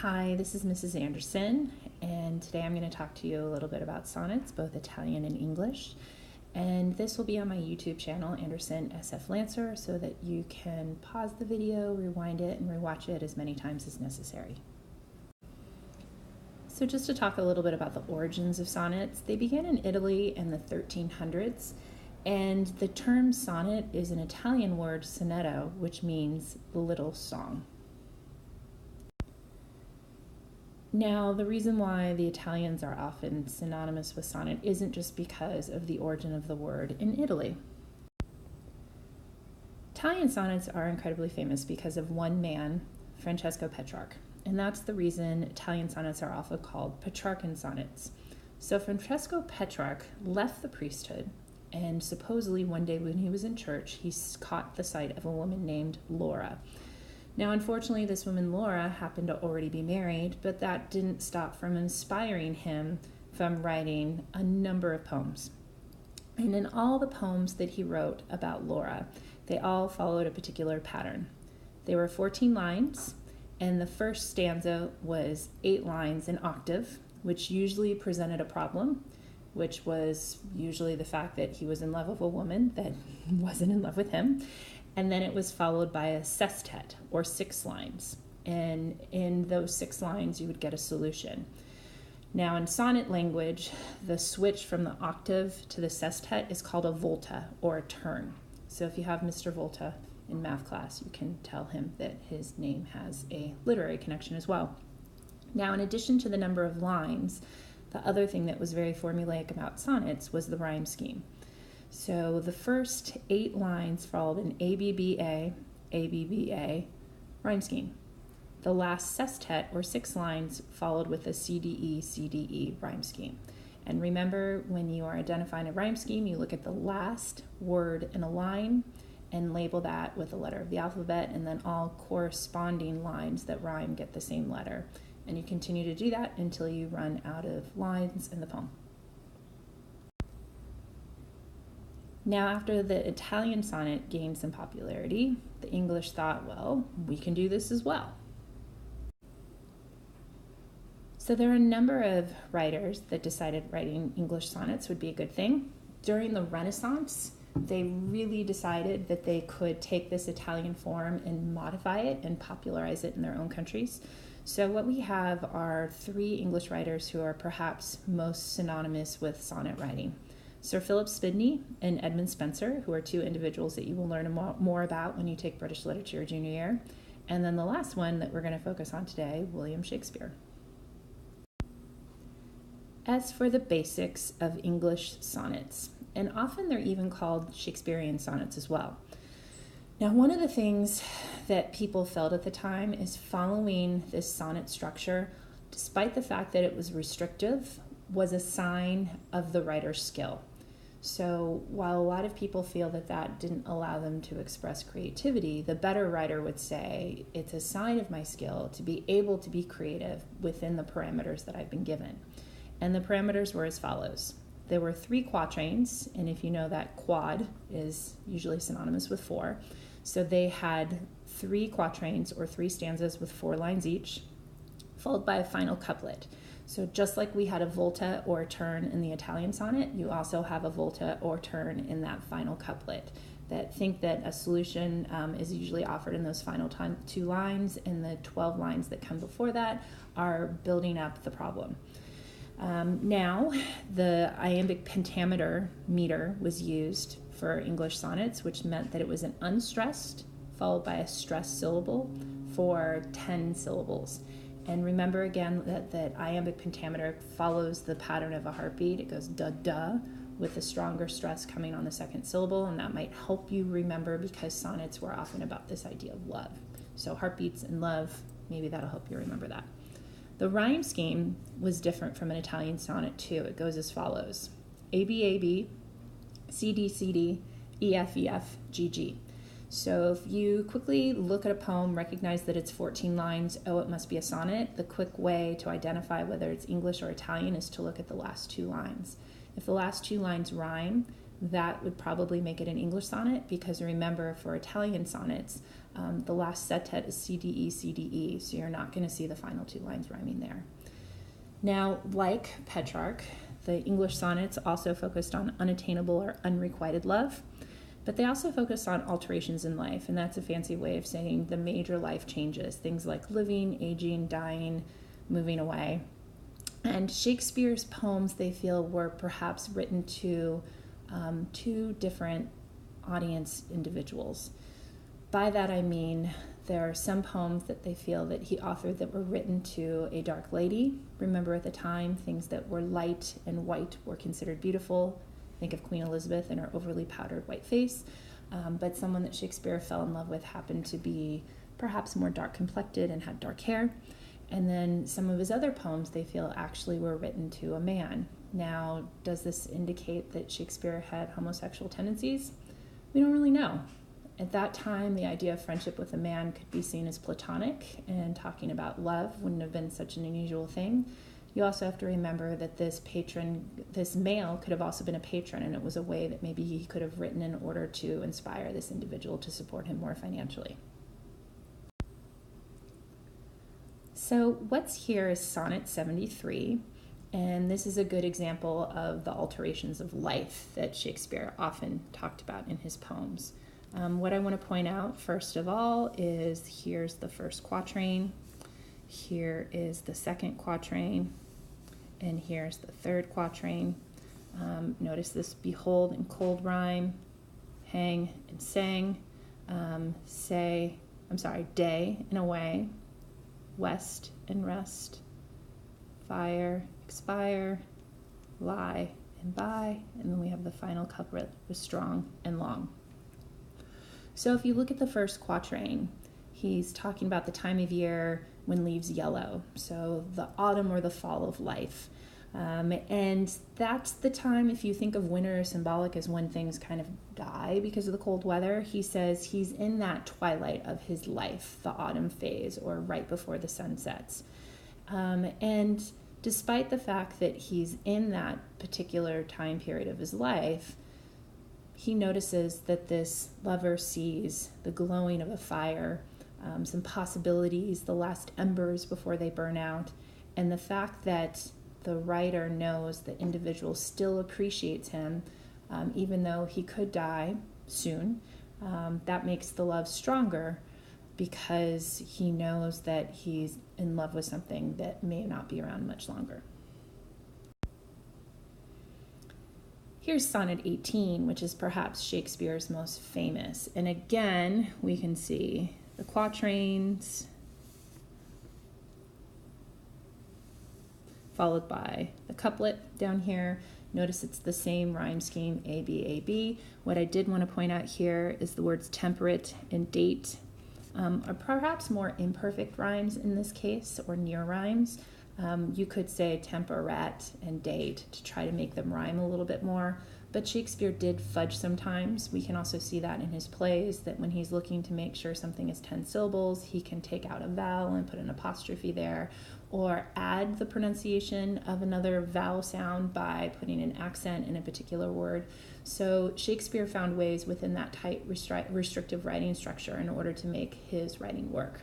Hi, this is Mrs. Anderson, and today I'm going to talk to you a little bit about sonnets, both Italian and English. And this will be on my YouTube channel, Anderson SF Lancer, so that you can pause the video, rewind it, and rewatch it as many times as necessary. So just to talk a little bit about the origins of sonnets, they began in Italy in the 1300s, and the term sonnet is an Italian word, sonetto, which means little song. Now, the reason why the Italians are often synonymous with sonnet isn't just because of the origin of the word in Italy. Italian sonnets are incredibly famous because of one man, Francesco Petrarch, and that's the reason Italian sonnets are often called Petrarchan sonnets. So Francesco Petrarch left the priesthood, and supposedly one day when he was in church, he caught the sight of a woman named Laura. Now, unfortunately, this woman, Laura, happened to already be married, but that didn't stop from inspiring him from writing a number of poems. And in all the poems that he wrote about Laura, they all followed a particular pattern. They were 14 lines, and the first stanza was 8 lines in octave, which usually presented a problem, which was usually the fact that he was in love with a woman that wasn't in love with him. And then it was followed by a sestet, or 6 lines. And in those 6 lines, you would get a solution. Now, in sonnet language, the switch from the octave to the sestet is called a volta, or a turn. So if you have Mr. Volta in math class, you can tell him that his name has a literary connection as well. Now, in addition to the number of lines, the other thing that was very formulaic about sonnets was the rhyme scheme. So the first 8 lines followed an ABBA, ABBA rhyme scheme. The last sestet, or 6 lines, followed with a CDE, CDE rhyme scheme. And remember, when you are identifying a rhyme scheme, you look at the last word in a line and label that with a letter of the alphabet, and then all corresponding lines that rhyme get the same letter. And you continue to do that until you run out of lines in the poem. Now, after the Italian sonnet gained some popularity, the English thought, well, we can do this as well. So there are a number of writers that decided writing English sonnets would be a good thing. During the Renaissance, they really decided that they could take this Italian form and modify it and popularize it in their own countries. So what we have are 3 English writers who are perhaps most synonymous with sonnet writing. Sir Philip Sidney and Edmund Spenser, who are 2 individuals that you will learn more about when you take British Literature junior year. And then the last one that we're going to focus on today, William Shakespeare. As for the basics of English sonnets, and often they're even called Shakespearean sonnets as well. Now, one of the things that people felt at the time is following this sonnet structure, despite the fact that it was restrictive, was a sign of the writer's skill. So while a lot of people feel that that didn't allow them to express creativity, the better writer would say, it's a sign of my skill to be able to be creative within the parameters that I've been given. And the parameters were as follows. There were 3 quatrains, and if you know that quad is usually synonymous with 4. So they had 3 quatrains, or 3 stanzas with 4 lines each, followed by a final couplet. So just like we had a volta or turn in the Italian sonnet, you also have a volta or turn in that final couplet. That think that a solution is usually offered in those final 2 lines, and the 12 lines that come before that are building up the problem. Now, the iambic pentameter meter was used for English sonnets, which meant that it was an unstressed followed by a stressed syllable for 10 syllables. And remember again that iambic pentameter follows the pattern of a heartbeat. It goes da-da with a stronger stress coming on the 2nd syllable, and that might help you remember because sonnets were often about this idea of love. So heartbeats and love, maybe that'll help you remember that. The rhyme scheme was different from an Italian sonnet too. It goes as follows. ABAB, CD, EF, GG. So if you quickly look at a poem, recognize that it's 14 lines, oh, it must be a sonnet, the quick way to identify whether it's English or Italian is to look at the last 2 lines. If the last 2 lines rhyme, that would probably make it an English sonnet, because remember, for Italian sonnets, the last septet is CDE, CDE, so you're not going to see the final two lines rhyming there. Now, like Petrarch, the English sonnets also focused on unattainable or unrequited love, but they also focused on alterations in life, and that's a fancy way of saying the major life changes, things like living, aging, dying, moving away. And Shakespeare's poems, they feel, were perhaps written to two different audience individuals. By that I mean there are some poems that they feel that he authored that were written to a dark lady. Remember, at the time, things that were light and white were considered beautiful. Think of Queen Elizabeth and her overly powdered white face. But someone that Shakespeare fell in love with happened to be perhaps more dark complected and had dark hair. And then some of his other poems, they feel, actually were written to a man. Now, does this indicate that Shakespeare had homosexual tendencies? We don't really know. At that time, the idea of friendship with a man could be seen as platonic, and talking about love wouldn't have been such an unusual thing. You also have to remember that this male could have also been a patron, and it was a way that maybe he could have written in order to inspire this individual to support him more financially. So what's here is Sonnet 73, and this is a good example of the alterations of life that Shakespeare often talked about in his poems. What I want to point out first of all is here's the first quatrain, here is the second quatrain, and here's the third quatrain. Notice this behold and cold rhyme, hang and sang, day and away, west and rest, fire, expire, lie and by, and then we have the final couplet with strong and long. So if you look at the first quatrain, he's talking about the time of year when leaves yellow, so the autumn or the fall of life. And that's the time, if you think of winter symbolic as when things kind of die because of the cold weather, he says he's in that twilight of his life, the autumn phase, or right before the sun sets. And despite the fact that he's in that particular time period of his life, he notices that this lover sees the glowing of a fire, some possibilities, the last embers before they burn out, and the fact that the writer knows the individual still appreciates him, even though he could die soon. That makes the love stronger, because he knows that he's in love with something that may not be around much longer. Here's Sonnet 18, which is perhaps Shakespeare's most famous. And again, we can see the quatrains, followed by the couplet down here. Notice it's the same rhyme scheme, A, B, A, B. What I did want to point out here is the words temperate and date are perhaps more imperfect rhymes in this case, or near rhymes. You could say temperate and date to try to make them rhyme a little bit more, but Shakespeare did fudge sometimes. We can also see that in his plays, that when he's looking to make sure something is 10 syllables, he can take out a vowel and put an apostrophe there, or add the pronunciation of another vowel sound by putting an accent in a particular word. So Shakespeare found ways within that tight restrictive writing structure in order to make his writing work.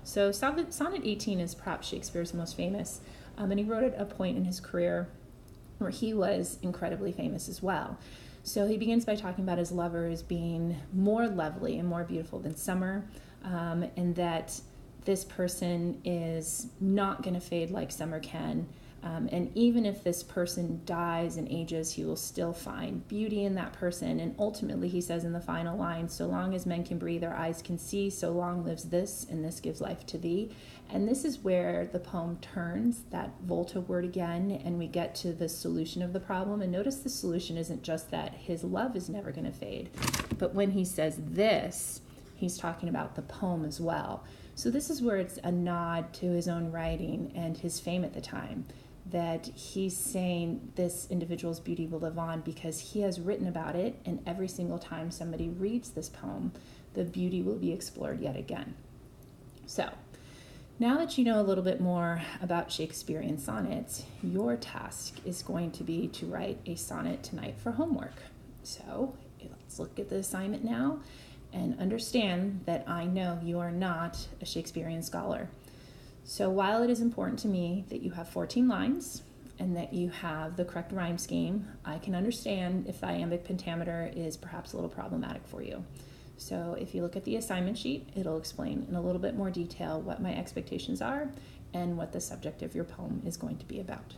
So Sonnet 18 is perhaps Shakespeare's most famous, and he wrote at a point in his career where he was incredibly famous as well. So he begins by talking about his lover as being more lovely and more beautiful than summer, and that this person is not going to fade like summer can. And even if this person dies and ages, he will still find beauty in that person. And ultimately, he says in the final line, so long as men can breathe, their eyes can see, so long lives this, and this gives life to thee. And this is where the poem turns, that volta word again, and we get to the solution of the problem. And notice the solution isn't just that his love is never going to fade, but when he says this, he's talking about the poem as well. So this is where it's a nod to his own writing and his fame at the time, that he's saying this individual's beauty will live on because he has written about it, and every single time somebody reads this poem, the beauty will be explored yet again. So, now that you know a little bit more about Shakespearean sonnets, your task is going to be to write a sonnet tonight for homework. So let's look at the assignment now and understand that I know you are not a Shakespearean scholar. So while it is important to me that you have 14 lines and that you have the correct rhyme scheme, I can understand if the iambic pentameter is perhaps a little problematic for you. So if you look at the assignment sheet, it'll explain in a little bit more detail what my expectations are and what the subject of your poem is going to be about.